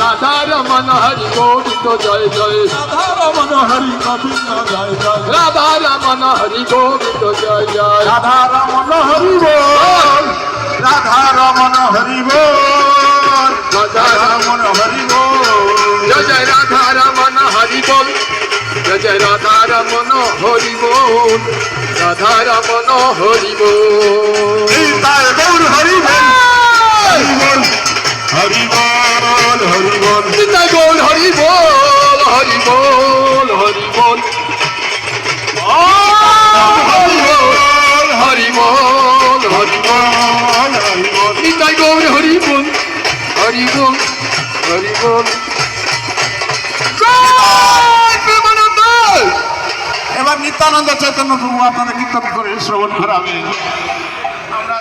রাধারমণ হরি গোবিন্দ জয় জয় রাধারমণ হরি গোবিন্দ জয় জয় রাধারমণ হরি গোবিন্দ জয় জয় রাধারমণ হরি বল রাধারমণ হরি বল রাধারমণ হরি বল জয় জয় রাধারমণ হরি বল জয় জয় রাধারমণ হরি বল রাধারমণ হরি বল তাই গৌর হরি বল হরি বল হরি বল নিতাই গৌর হরি বল হরি বল হরি বল হরি বল হরি বল নিতাই গৌর হরি বল হরি বল হরি বল। এবার নিত্যানন্দ চৈতন্য প্রভু আপনারা কীর্তন করে শ্রবণ করাবেন। আমরা